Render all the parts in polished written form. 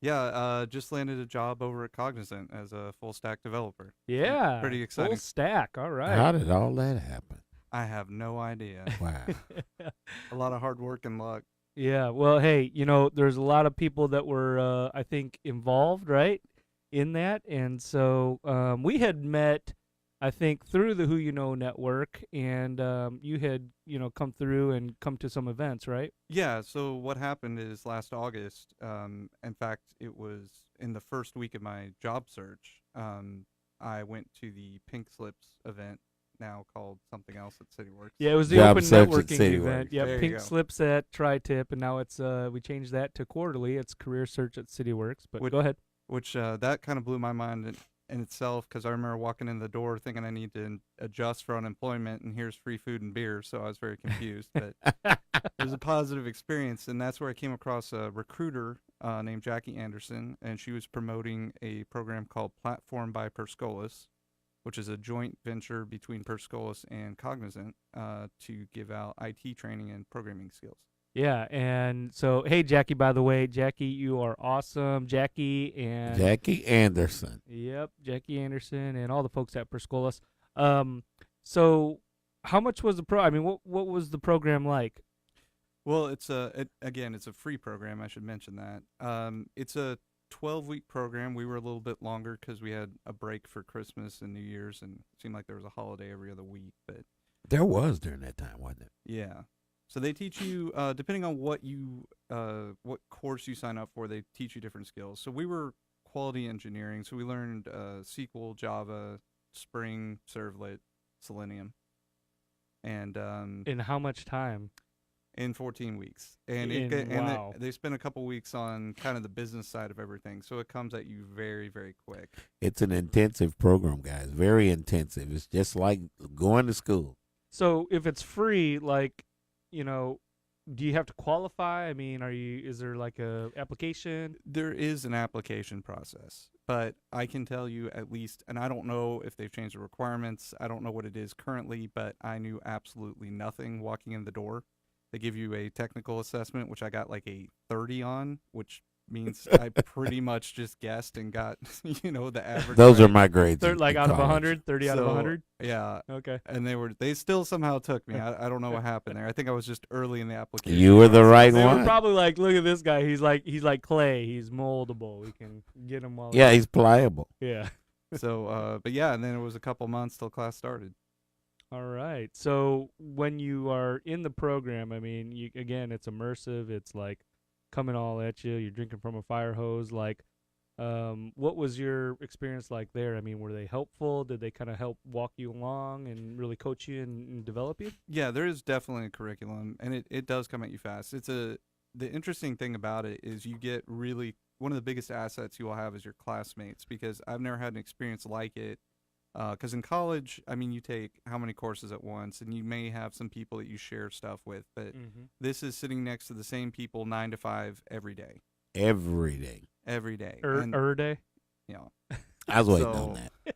Yeah, just landed a job over at Cognizant as a full stack developer. Yeah, Pretty full exciting. stack. All right. How did all that happen? I have no idea. Wow. A lot of hard work and luck. Yeah. Well, hey, there's a lot of people that were, I think, involved, right, in that, and so we had met, I think, through the Who You Know network, and you had, come through and come to some events, right? Yeah, so what happened is last August, in fact, it was in the first week of my job search, I went to the Pink Slips event, now called something else at CityWorks. Yeah, it was the Job open search at networking CityWorks. event. Yeah, There you Pink go. Slips at Tri-Tip, and now it's we changed that to quarterly. It's career search at CityWorks. But Which, go ahead. which that kind of blew my mind in itself because I remember walking in the door thinking I need to adjust for unemployment, and here's free food and beer, so I was very confused. But it was a positive experience, and that's where I came across a recruiter named Jackie Anderson, and she was promoting a program called Platform by Per Scholas, which is a joint venture between Per Scholas and Cognizant to give out IT training and programming skills. Yeah, and so hey, Jackie. By the way, Jackie, you are awesome, Jackie, and Jackie Anderson. yep, Jackie Anderson, and all the folks at Per Scholas. So how much was the pro? I mean, what was the program like? Well, again, it's a free program. I should mention that. It's a 12-week program. We were a little bit longer because we had a break for Christmas and New Year's, and it seemed like there was a holiday every other week. But There was during that time, wasn't it? yeah, so they teach you depending on what course you sign up for. They teach you different skills. So we were quality engineering, so we learned SQL, Java, Spring, Servlet, Selenium, and In how much time? in 14 weeks. And Wow. they spend a couple weeks on kind of the business side of everything. So it comes at you very, very quick. It's an intensive program, guys. Very intensive. It's just like going to school. So if it's free, like, do you have to qualify? I mean, is there like a application? There is an application process, but I can tell you at least, and I don't know if they've changed the requirements. I don't know what it is currently, but I knew absolutely nothing walking in the door. They give you a technical assessment, which I got like a 30 on, which means I pretty much just guessed and got, the average. Those are right. my grades. Like in out of college. 100, 30 out of So, 100? Yeah. Okay. And they still somehow took me. I don't know what happened there. I think I was just early in the application. You were the process. right They were one. probably like, look at this guy. He's like clay. He's moldable. We can get him while. Yeah, he's pliable. Yeah. So, but yeah, and then it was a couple months till class started. All right. So when you are in the program, I mean, again, it's immersive. It's like coming all at you. You're drinking from a fire hose. Like, what was your experience like there? I mean, were they helpful? Did they kind of help walk you along and really coach you and develop you? Yeah, there is definitely a curriculum, and it does come at you fast. The interesting thing about it is you get really one of the biggest assets you will have is your classmates, because I've never had an experience like it. Because in college, I mean, you take how many courses at once, and you may have some people that you share stuff with, but Mm-hmm. this is sitting next to the same people 9 to 5 every day, Every day. every day. And, Day. you know, I was waiting So- on that.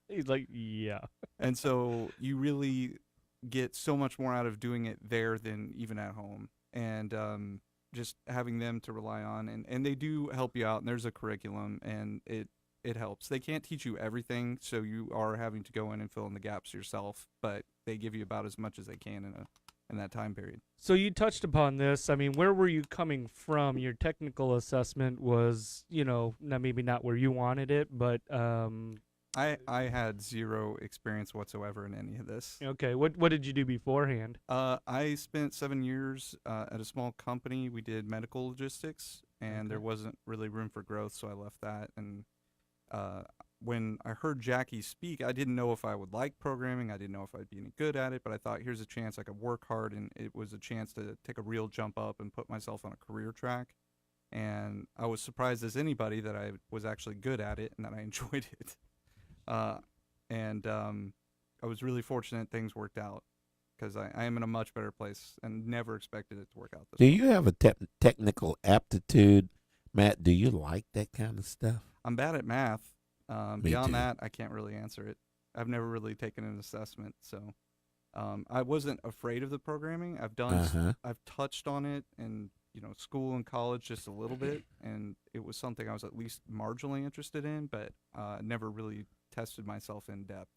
He's like, yeah. and so you really get so much more out of doing it there than even at home, and just having them to rely on, and they do help you out, and there's a curriculum, and it helps. They can't teach you everything, so you are having to go in and fill in the gaps yourself, but they give you about as much as they can in that time period. So you touched upon this. I mean, where were you coming from? Your technical assessment was, maybe not where you wanted it, but I had zero experience whatsoever in any of this. okay. What did you do beforehand? I spent 7 years at a small company. We did medical logistics, and Okay. there wasn't really room for growth, so I left that. And when I heard Jackie speak, I didn't know if I would like programming. I didn't know if I'd be any good at it, but I thought here's a chance I could work hard, and it was a chance to take a real jump up and put myself on a career track. And I was surprised as anybody that I was actually good at it and that I enjoyed it. And I was really fortunate things worked out, because I am in a much better place and never expected it to work out this Do way. you have a technical aptitude, Matt? Do you like that kind of stuff? I'm bad at math. Me Beyond too. that, I can't really answer it. I've never really taken an assessment, so I wasn't afraid of the programming. I've touched on it in school and college just a little bit, and it was something I was at least marginally interested in, but never really tested myself in depth.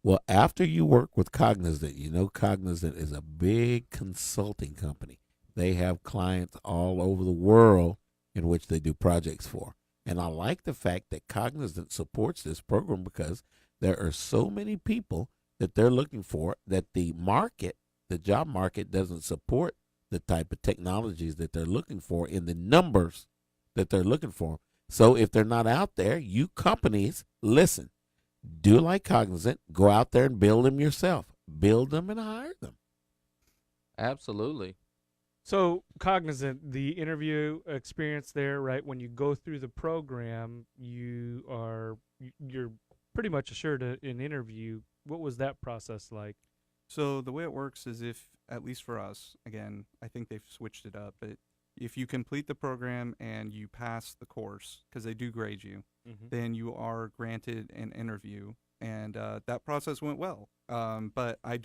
Well, after you work with Cognizant, Cognizant is a big consulting company. They have clients all over the world in which they do projects for. And I like the fact that Cognizant supports this program because there are so many people that they're looking for that the job market doesn't support the type of technologies that they're looking for in the numbers that they're looking for. So if they're not out there, you companies, listen, do like Cognizant, go out there and build them yourself. Build them and hire them. Absolutely. So Cognizant, the interview experience there, right? When you go through the program, you're pretty much assured an interview. What was that process like? So the way it works is if, at least for us, again, I think they've switched it up, but if you complete the program and you pass the course, because they do grade you, then you are granted an interview, and that process went well. But I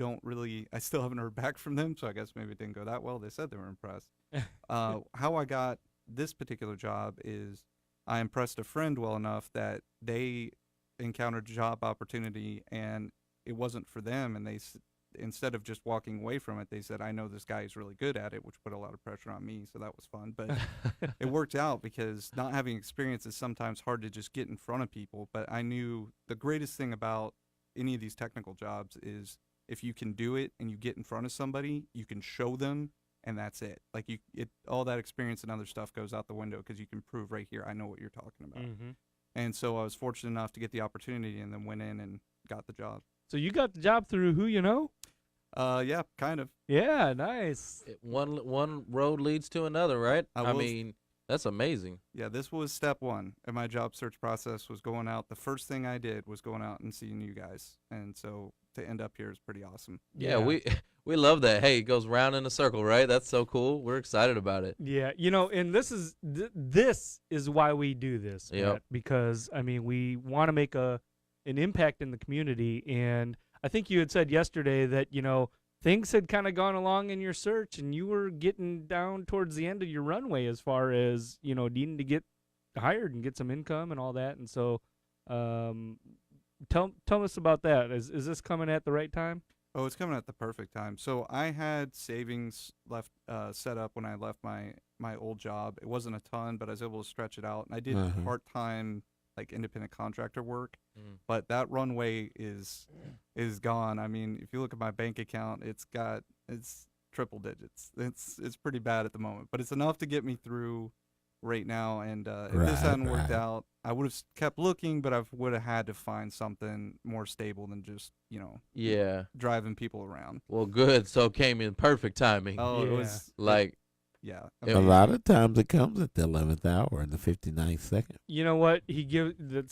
still haven't heard back from them, so I guess maybe it didn't go that well. They said they were impressed. How I got this particular job is I impressed a friend well enough that they encountered a job opportunity, and it wasn't for them, and instead of just walking away from it, they said, I know this guy is really good at it, which put a lot of pressure on me, so that was fun. But it worked out because not having experience is sometimes hard to just get in front of people. But I knew the greatest thing about any of these technical jobs is if you can do it and you get in front of somebody, you can show them, and that's it. Like all that experience and other stuff goes out the window because you can prove right here, I know what you're talking about. And so I was fortunate enough to get the opportunity and then went in and got the job. So you got the job through who you know? Yeah, kind of. Yeah, nice. One road leads to another, right? I mean, that's amazing. Yeah, this was step one in my job search process, was going out. The first thing I did was going out and seeing you guys. And so to end up here is pretty awesome. Yeah, we love that. Hey, it goes round in a circle, right? That's so cool. We're excited about it. Yeah, and this is why we do this, Matt, because I mean, we want to make an impact in the community, and I think you had said yesterday that, things had kind of gone along in your search and you were getting down towards the end of your runway as far as, needing to get hired and get some income and all that. And so tell us about that. Is this coming at the right time? Oh, it's coming at the perfect time. So I had savings left set up when I left my old job. It wasn't a ton, but I was able to stretch it out. And I did part-time independent contractor work, but that runway is gone. I mean, if you look at my bank account, it's triple digits. It's pretty bad at the moment, but it's enough to get me through right now. And if this hadn't worked out, I would have kept looking, but I would have had to find something more stable than just driving people around. Well, good. So it came in perfect timing. Oh, it was yeah. A lot of times it comes at the 11th hour and the 59th second. You know what? He gives the same